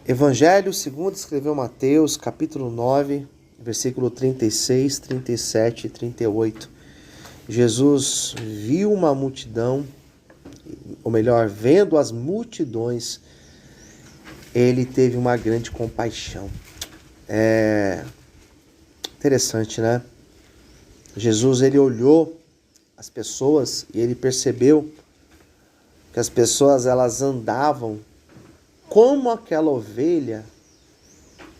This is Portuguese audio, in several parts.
Evangelho segundo escreveu Mateus, capítulo 9, versículo 36, 37 e 38. Jesus viu uma multidão, ou melhor, vendo as multidões, ele teve uma grande compaixão. É interessante, né? Jesus, ele olhou as pessoas e ele percebeu que as pessoas, elas andavam como aquela ovelha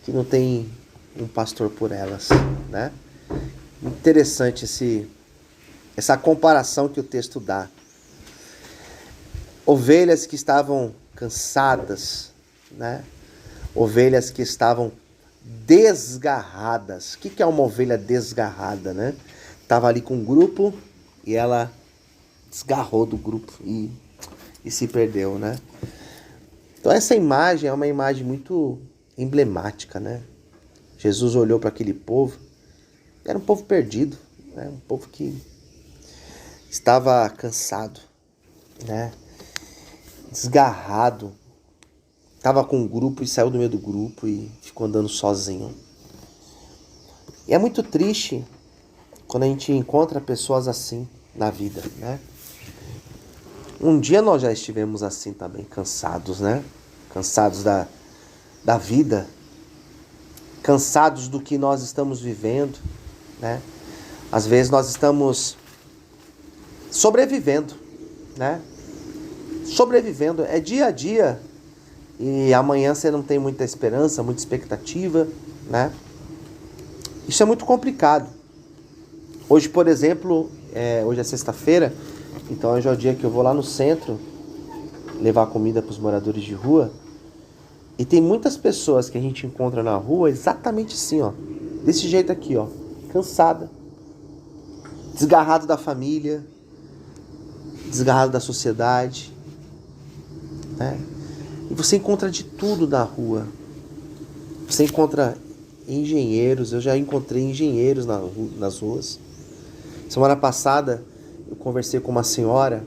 que não tem um pastor por elas, né? Interessante essa comparação que o texto dá. Ovelhas que estavam cansadas, né? Ovelhas que estavam desgarradas. O que é uma ovelha desgarrada, né? Estava ali com um grupo e ela desgarrou do grupo e se perdeu, né? Então essa imagem é uma imagem muito emblemática, né? Jesus olhou para aquele povo, era um povo perdido, né? Um povo que estava cansado, né? Desgarrado, estava com um grupo e saiu do meio do grupo e ficou andando sozinho. E é muito triste quando a gente encontra pessoas assim na vida, né? Um dia nós já estivemos assim também, cansados, né? Cansados da vida, cansados do que nós estamos vivendo, né? Às vezes nós estamos sobrevivendo, né? Sobrevivendo, é dia a dia e amanhã você não tem muita esperança, muita expectativa, né? Isso é muito complicado. Hoje, por exemplo, hoje é sexta-feira, então hoje é o dia que eu vou lá no centro levar comida para os moradores de rua. E tem muitas pessoas que a gente encontra na rua exatamente assim, ó. Desse jeito aqui, ó. Cansada. Desgarrado da família. Desgarrado da sociedade. Né? E você encontra de tudo na rua. Você encontra engenheiros. Eu já encontrei engenheiros nas ruas. Semana passada eu conversei com uma senhora,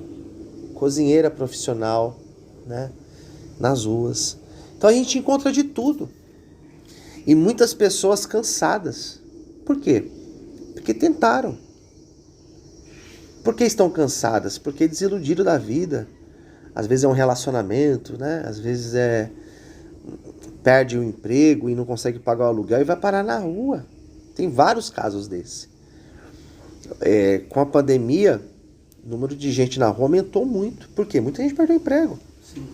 cozinheira profissional, né? Nas ruas. Então a gente encontra de tudo. E muitas pessoas cansadas. Por quê? Porque tentaram. Por que estão cansadas? Porque desiludiram da vida. Às vezes é um relacionamento, né? Às vezes perde o emprego e não consegue pagar o aluguel e vai parar na rua. Tem vários casos desses. Com a pandemia, o número de gente na rua aumentou muito. Por quê? Muita gente perdeu o emprego. Sim.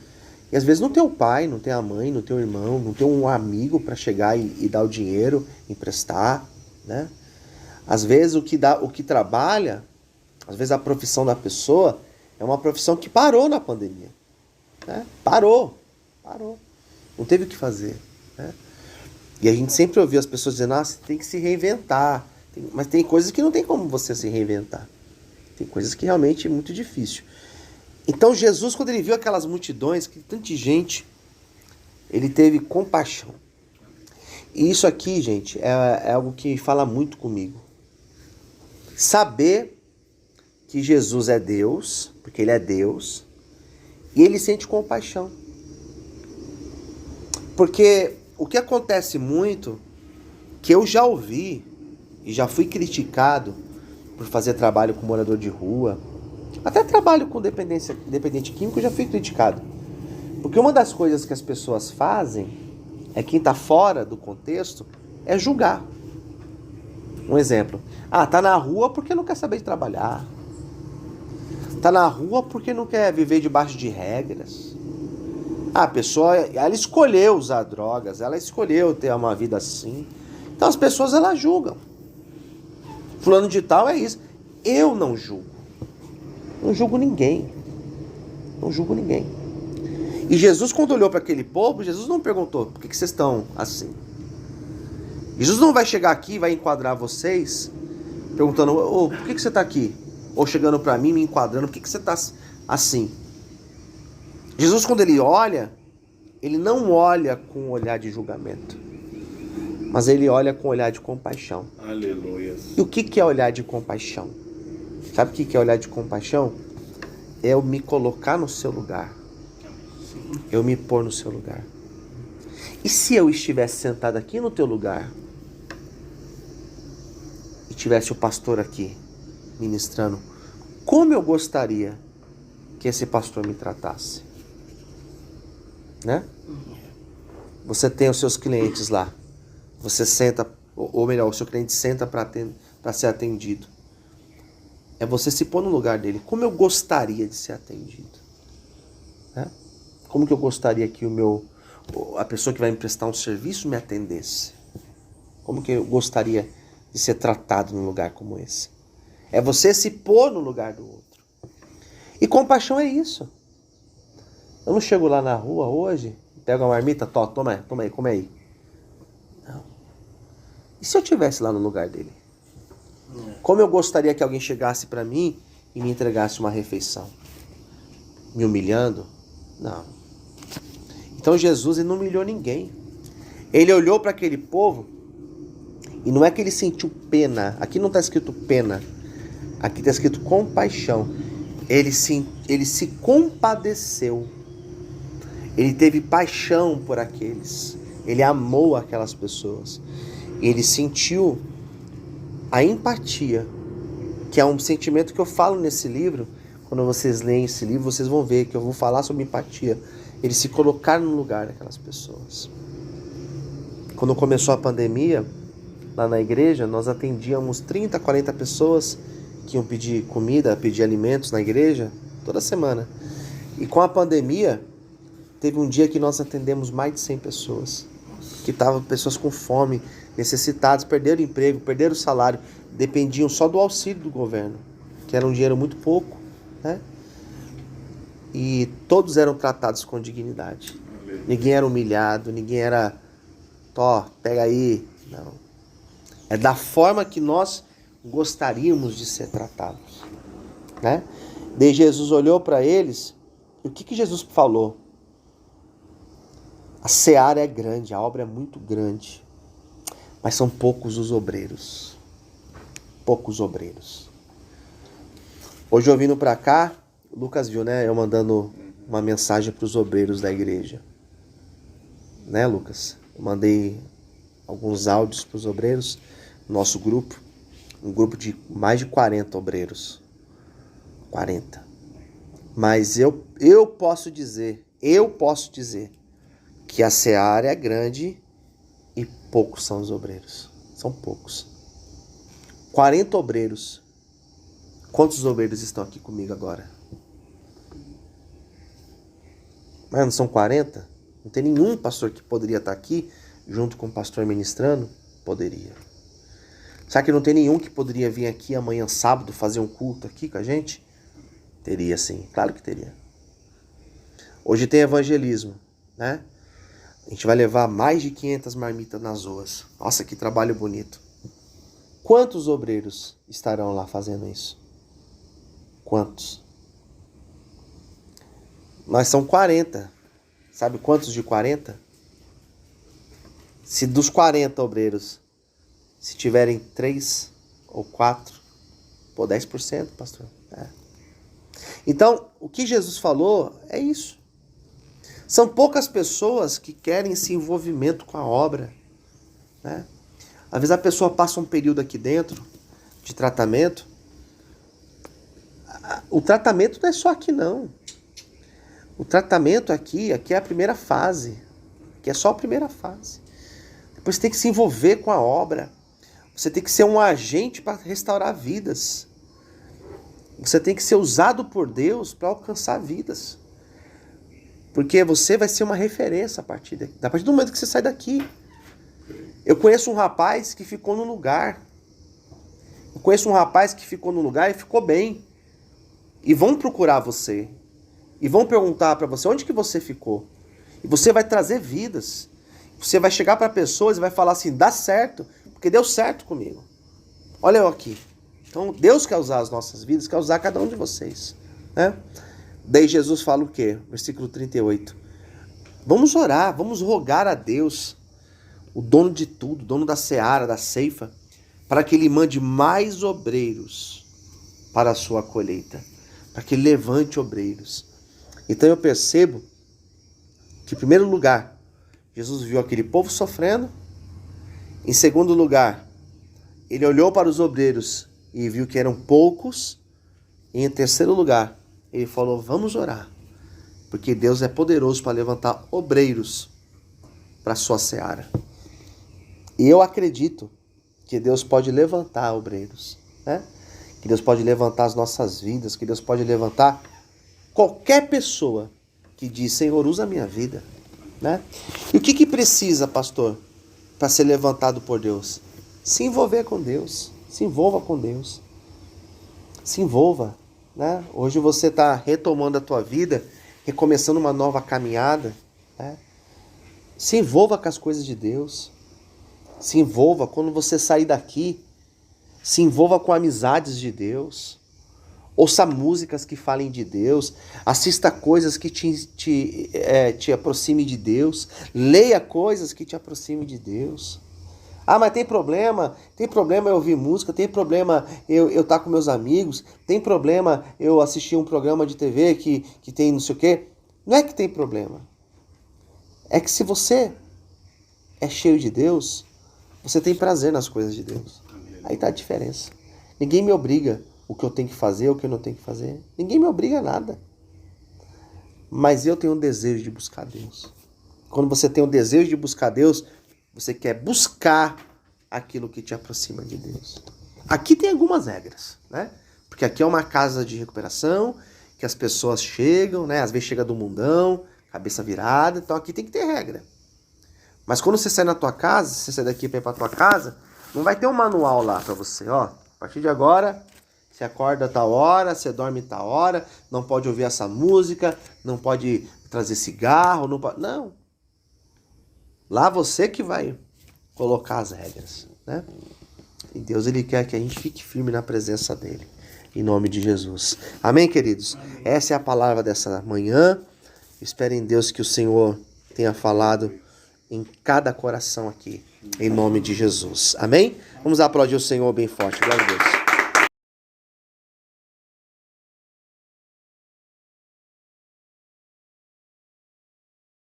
E às vezes não tem o pai, não tem a mãe, não tem o irmão, não tem um amigo para chegar e dar o dinheiro, emprestar, né? Às vezes o que trabalha, às vezes a profissão da pessoa é uma profissão que parou na pandemia, né? Parou. Não teve o que fazer, né? E a gente sempre ouviu as pessoas dizendo, você tem que se reinventar. Mas tem coisas que não tem como você se reinventar. Tem coisas que realmente é muito difícil. Então Jesus, quando ele viu aquelas multidões, que tanta gente, ele teve compaixão. E isso aqui, gente, é algo que fala muito comigo. Saber que Jesus é Deus, porque ele é Deus, e ele sente compaixão. Porque o que acontece muito, que eu já ouvi, e já fui criticado por fazer trabalho com morador de rua, até trabalho com dependente químico, eu já fui criticado. Porque uma das coisas que as pessoas fazem, quem está fora do contexto, é julgar. Um exemplo. Tá na rua porque não quer saber de trabalhar. Tá na rua porque não quer viver debaixo de regras. A pessoa, ela escolheu usar drogas, ela escolheu ter uma vida assim. Então as pessoas, elas julgam. Fulano de tal é isso. Eu não julgo. Não julgo ninguém. Não julgo ninguém. E Jesus, quando olhou para aquele povo, Jesus não perguntou, por que vocês estão assim? Jesus não vai chegar aqui e vai enquadrar vocês, perguntando, por que você está aqui? Ou chegando para mim, me enquadrando, por que você está assim? Jesus, quando ele olha, ele não olha com um olhar de julgamento, mas ele olha com um olhar de compaixão. Aleluia. E o que é olhar de compaixão? Sabe o que é olhar de compaixão? É eu me colocar no seu lugar. Eu me pôr no seu lugar. E se eu estivesse sentado aqui no teu lugar e tivesse o pastor aqui ministrando, como eu gostaria que esse pastor me tratasse? Né? Você tem os seus clientes lá. Você senta, ou melhor, o seu cliente senta para ser atendido. É você se pôr no lugar dele. Como eu gostaria de ser atendido? Né? Como que eu gostaria que a pessoa que vai me prestar um serviço me atendesse? Como que eu gostaria de ser tratado num lugar como esse? É você se pôr no lugar do outro. E compaixão é isso. Eu não chego lá na rua hoje, pego uma marmita, toma aí, come aí. Não. E se eu estivesse lá no lugar dele? Como eu gostaria que alguém chegasse para mim e me entregasse uma refeição? Me humilhando? Não. Então Jesus, ele não humilhou ninguém. Ele olhou para aquele povo e não é que ele sentiu pena. Aqui não está escrito pena. Aqui está escrito compaixão. Ele se compadeceu. Ele teve paixão por aqueles. Ele amou aquelas pessoas. Ele sentiu a empatia, que é um sentimento que eu falo nesse livro. Quando vocês leem esse livro, vocês vão ver que eu vou falar sobre empatia. Ele se colocar no lugar daquelas pessoas. Quando começou a pandemia, lá na igreja, nós atendíamos 30, 40 pessoas que iam pedir comida, pedir alimentos na igreja, toda semana. E com a pandemia, teve um dia que nós atendemos mais de 100 pessoas. Que estavam pessoas com fome, necessitadas, perderam o emprego, perderam o salário, dependiam só do auxílio do governo, que era um dinheiro muito pouco, né? E todos eram tratados com dignidade. Ninguém era humilhado, ninguém era, pega aí. Não. É da forma que nós gostaríamos de ser tratados, né? Daí Jesus olhou para eles, e o que Jesus falou? A seara é grande, a obra é muito grande, mas são poucos os obreiros. Poucos obreiros. Hoje eu vindo para cá, o Lucas viu, né? Eu mandando uma mensagem para os obreiros da igreja. Né, Lucas? Eu mandei alguns áudios para os obreiros, nosso grupo. Um grupo de mais de 40 obreiros. 40. Mas eu posso dizer que a seara é grande e poucos são os obreiros. São poucos. 40 obreiros. Quantos obreiros estão aqui comigo agora? Mas não são 40? Não tem nenhum pastor que poderia estar aqui junto com o pastor ministrando? Poderia. Será que não tem nenhum que poderia vir aqui amanhã sábado fazer um culto aqui com a gente? Teria sim, claro que teria. Hoje tem evangelismo, né? A gente vai levar mais de 500 marmitas nas ruas. Nossa, que trabalho bonito. Quantos obreiros estarão lá fazendo isso? Quantos? Nós são 40. Sabe quantos de 40? Se dos 40 obreiros, se tiverem 3 ou 4, 10%, pastor. É. Então, o que Jesus falou é isso. São poucas pessoas que querem esse envolvimento com a obra, né? Às vezes a pessoa passa um período aqui dentro de tratamento. O tratamento não é só aqui, não. O tratamento aqui é a primeira fase. Que é só a primeira fase. Depois você tem que se envolver com a obra. Você tem que ser um agente para restaurar vidas. Você tem que ser usado por Deus para alcançar vidas. Porque você vai ser uma referência a partir do momento que você sai daqui. Eu conheço um rapaz que ficou no lugar. E ficou bem. E vão procurar você. E vão perguntar para você onde que você ficou. E você vai trazer vidas. Você vai chegar para pessoas e vai falar assim, dá certo, porque deu certo comigo. Olha eu aqui. Então Deus quer usar as nossas vidas, quer usar cada um de vocês, né? Daí Jesus fala o quê? Versículo 38. Vamos orar, vamos rogar a Deus, o dono de tudo, dono da seara, da ceifa, para que Ele mande mais obreiros para a sua colheita, para que Ele levante obreiros. Então eu percebo que, em primeiro lugar, Jesus viu aquele povo sofrendo. Em segundo lugar, ele olhou para os obreiros e viu que eram poucos. E em terceiro lugar, ele falou, vamos orar, porque Deus é poderoso para levantar obreiros para a sua seara. E eu acredito que Deus pode levantar obreiros, né? Que Deus pode levantar as nossas vidas, que Deus pode levantar qualquer pessoa que diz, Senhor, usa a minha vida, né? E o que precisa, pastor, para ser levantado por Deus? Se envolver com Deus, se envolva com Deus, se envolva, né? Hoje você está retomando a tua vida, recomeçando uma nova caminhada, né? Se envolva com as coisas de Deus, se envolva quando você sair daqui, se envolva com amizades de Deus, ouça músicas que falem de Deus, assista coisas que te aproxime de Deus, leia coisas que te aproxime de Deus. Ah, mas tem problema eu ouvir música, tem problema eu estar com meus amigos, tem problema eu assistir um programa de TV que tem não sei o quê. Não é que tem problema. É que se você é cheio de Deus, você tem prazer nas coisas de Deus. Aí tá a diferença. Ninguém me obriga o que eu tenho que fazer, o que eu não tenho que fazer. Ninguém me obriga a nada. Mas eu tenho um desejo de buscar Deus. Quando você tem um desejo de buscar Deus, você quer buscar aquilo que te aproxima de Deus. Aqui tem algumas regras, né? Porque aqui é uma casa de recuperação, que as pessoas chegam, né? Às vezes chega do mundão, cabeça virada, então aqui tem que ter regra. Mas quando você sai na tua casa, você sai daqui para ir para tua casa, não vai ter um manual lá para você, ó. A partir de agora, você acorda a tal hora, você dorme a tal hora, não pode ouvir essa música, não pode trazer cigarro, não pode... Não. Lá você que vai colocar as regras, né? E Deus, Ele quer que a gente fique firme na presença dEle. Em nome de Jesus. Amém, queridos? Amém. Essa é a palavra dessa manhã. Espero em Deus que o Senhor tenha falado em cada coração aqui. Em nome de Jesus. Amém? Vamos aplaudir o Senhor bem forte. Glória a Deus.